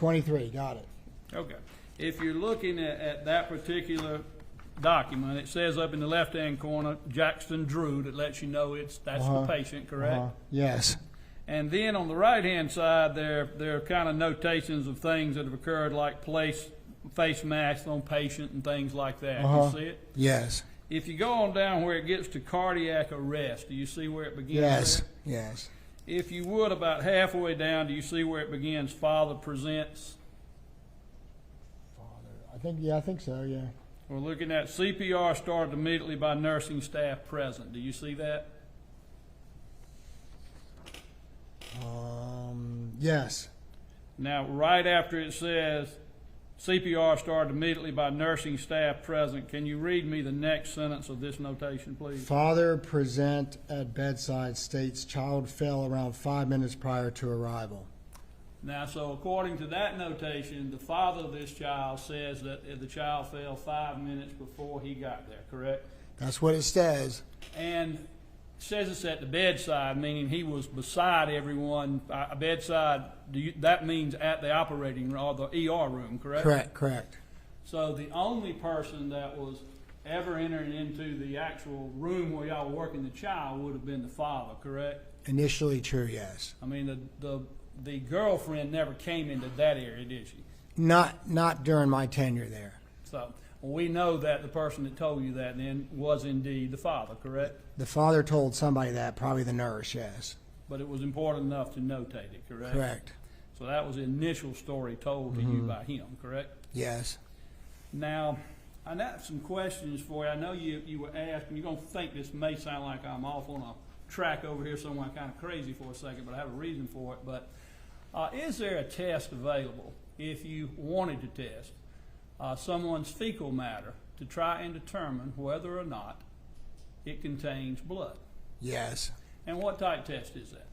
23, got it. Okay. If you're looking at that particular document, it says up in the left-hand corner, Jackson Drew, that lets you know that's the patient, correct? Yes. And then on the right-hand side, there are kind of notations of things that have occurred, like face masks on patient and things like that. You see it? Yes. If you go on down where it gets to cardiac arrest, do you see where it begins? Yes. There? Yes. If you would, about halfway down, do you see where it begins? Father presents. I think so, yeah. We're looking at CPR started immediately by nursing staff present. Do you see that? Yes. Now, right after it says CPR started immediately by nursing staff present, can you read me the next sentence of this notation, please? Father present at bedside states child fell around 5 minutes prior to arrival. Now, so according to that notation, the father of this child says that the child fell 5 minutes before he got there, correct? That's what it says. And it says it's at the bedside, meaning he was beside everyone. Bedside, that means at the operating or the ER room, correct? Correct. So the only person that was ever entering into the actual room where y'all were working the child would have been the father, correct? Initially true, yes. I mean, the girlfriend never came into that area, did she? Not during my tenure there. So we know that the person that told you that then was indeed the father, correct? The father told somebody that, probably the nurse, yes. But it was important enough to notate it, correct? Correct. So that was the initial story told to you by him, correct? Yes. Now, I got some questions for you. I know you were asked, and you're going to think this may sound like I'm off on a track over here somewhere kind of crazy for a second, but I have a reason for it. But is there a test available if you wanted to test someone's fecal matter to try and determine whether or not it contains blood? Yes. And what type test is that?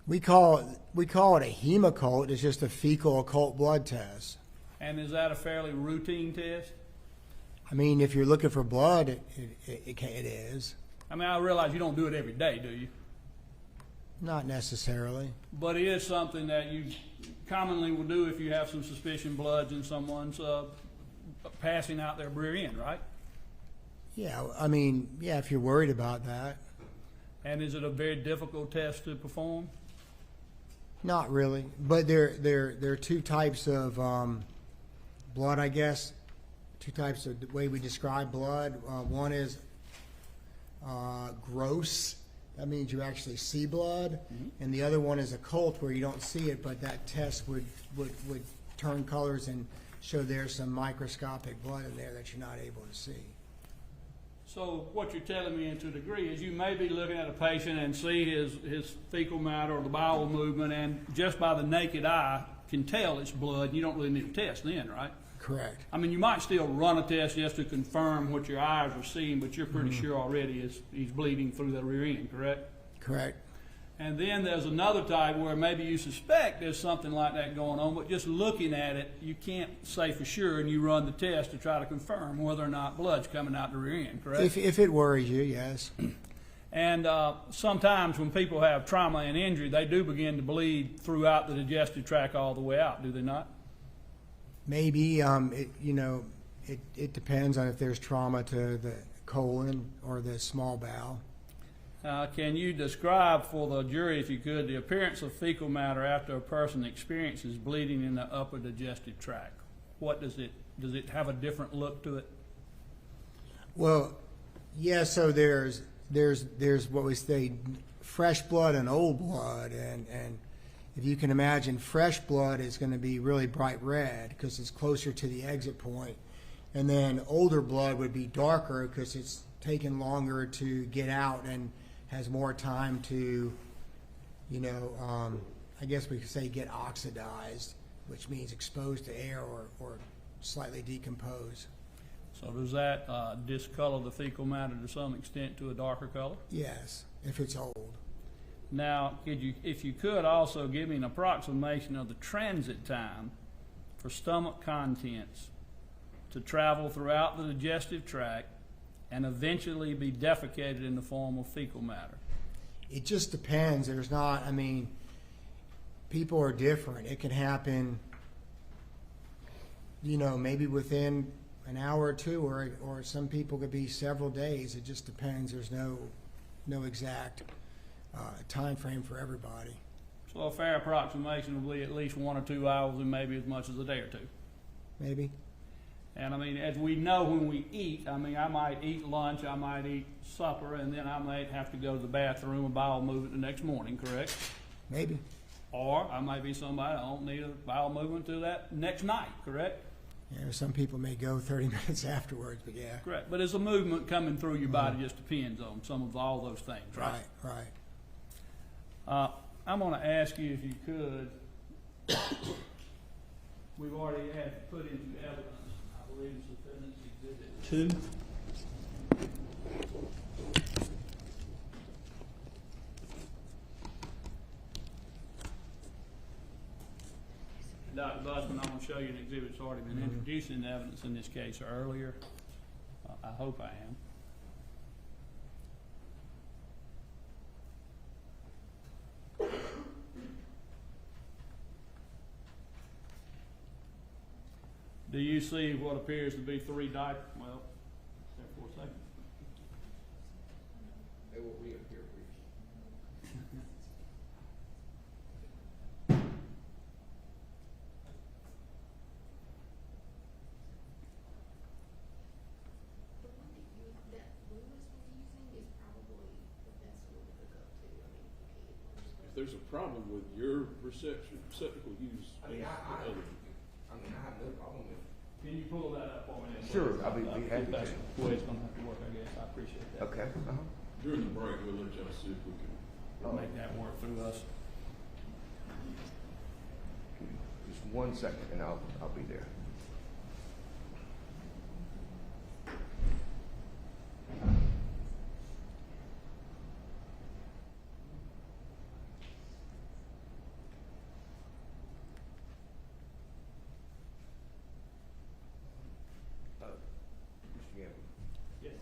We call it a hemoccult. It's just a fecal occult blood test. And is that a fairly routine test? I mean, if you're looking for blood, it is. I mean, I realize you don't do it every day, do you? Not necessarily. But it is something that you commonly will do if you have some suspicion bloods in someone's passing out their rear end, right? Yeah, I mean, yeah, if you're worried about that. And is it a very difficult test to perform? Not really, but there are two types of blood, I guess. Two types of the way we describe blood. One is gross. That means you actually see blood, and the other one is occult, where you don't see it, but that test would turn colors and show there's some microscopic blood in there that you're not able to see. So what you're telling me, to a degree, is you may be looking at a patient and see his fecal matter or the bowel movement, and just by the naked eye can tell it's blood, and you don't really need a test then, right? Correct. I mean, you might still run a test just to confirm what your eyes are seeing, but you're pretty sure already he's bleeding through the rear end, correct? Correct. And then there's another type where maybe you suspect there's something like that going on, but just looking at it, you can't say for sure, and you run the test to try to confirm whether or not blood's coming out the rear end, correct? If it worries you, yes. And sometimes when people have trauma and injury, they do begin to bleed throughout the digestive tract all the way out, do they not? Maybe, it depends on if there's trauma to the colon or the small bowel. Can you describe for the jury, if you could, the appearance of fecal matter after a person experiences bleeding in the upper digestive tract? What does it have a different look to it? Well, yeah, so there's what we say fresh blood and old blood, and if you can imagine, fresh blood is going to be really bright red because it's closer to the exit point, and then older blood would be darker because it's taken longer to get out and has more time to, I guess we could say get oxidized, which means exposed to air or slightly decompose. So does that discolor the fecal matter to some extent to a darker color? Yes, if it's old. Now, if you could also give me an approximation of the transit time for stomach contents to travel throughout the digestive tract and eventually be defecated in the form of fecal matter. It just depends. There's not, people are different. It can happen, maybe within an hour or two, or some people could be several days. It just depends. There's no exact time frame for everybody. So a fair approximation will be at least 1 or 2 hours and maybe as much as a day or two. Maybe. And I mean, as we know when we eat, I mean, I might eat lunch, I might eat supper, and then I might have to go to the bathroom and bowel movement the next morning, correct? Maybe. Or I might be somebody that don't need a bowel movement till that next night, correct? Yeah, some people may go 30 minutes afterwards, but yeah. Correct. But as a movement coming through your body just depends on some of all those things, right? Right. I'm going to ask you if you could. We've already had put into evidence, I believe it's Defendant's Exhibit 2. Dr. Busman, I'm going to show you an exhibit that's already been introduced into evidence in this case earlier. I hope I am. Do you see what appears to be 3 diapers? Well, there for a second. They will reappear briefly. If there's a problem with your receptacle use, I mean, I have no problem with it. Can you pull that up for me? Then, Sure, please? I'll be happy That's to. the way it's going to have to work, I guess. I appreciate that. Okay. during the break, we'll let y'all see if we can. Make that work through us. Just 1 second and I'll be there. Mr. Gamble. Yes.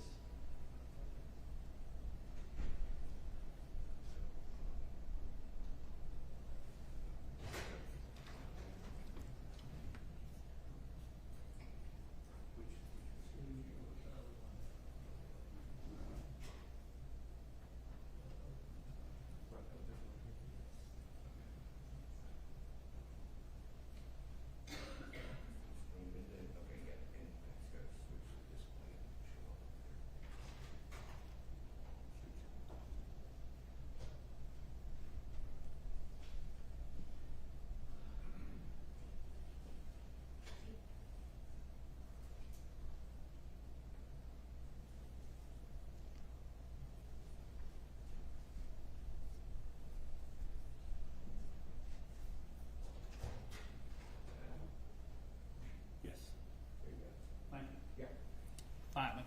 Yes. Thank you. Yeah. Finally.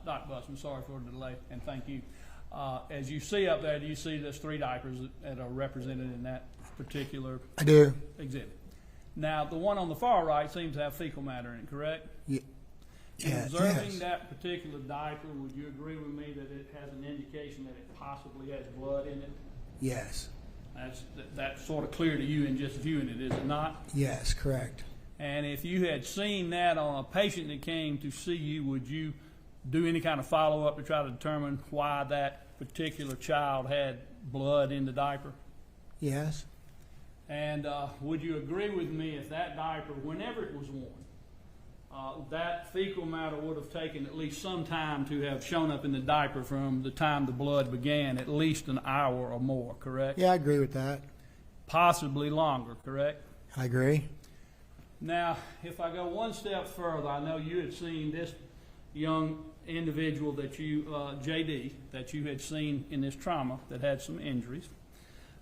Dr. Busman, sorry for the delay, and thank you. As you see up there, do you see there's 3 diapers that are represented in that particular I do. exhibit? Now, the one on the far right seems to have fecal matter in it, correct? Yeah. In Yeah, observing yes. that particular diaper, would you agree with me that it has an indication that it possibly has blood in it? Yes. That's sort of clear to you in just viewing it, is it not? Yes, correct. And if you had seen that on a patient that came to see you, would you do any kind of follow-up to try to determine why that particular child had blood in the diaper? Yes. And would you agree with me if that diaper, whenever it was worn, that fecal matter would have taken at least some time to have shown up in the diaper from the time the blood began, at least an hour or more, correct? Yeah, I agree with that. Possibly longer, correct? I agree. Now, if I go one step further, I know you had seen this young individual that you, JD, that you had seen in this trauma that had some injuries.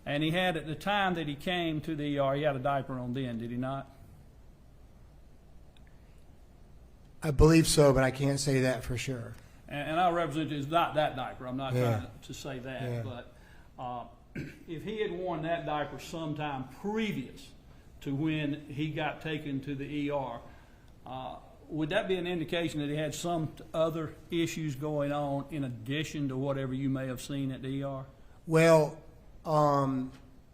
And he had, at the time that he came to the ER, he had a diaper on then, did he not? I believe so, but I can't say that for sure. And I'll represent it's not that diaper. I'm not Yeah. trying to say that. Yeah. But if he had worn that diaper sometime previous to when he got taken to the ER, would that be an indication that he had some other issues going on in addition to whatever you may have seen at the ER? Well,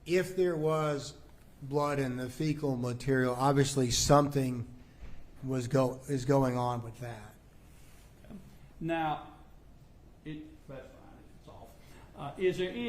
if there was blood and the fecal material, obviously something is going on with that. Now, that's fine, it's off. Is there any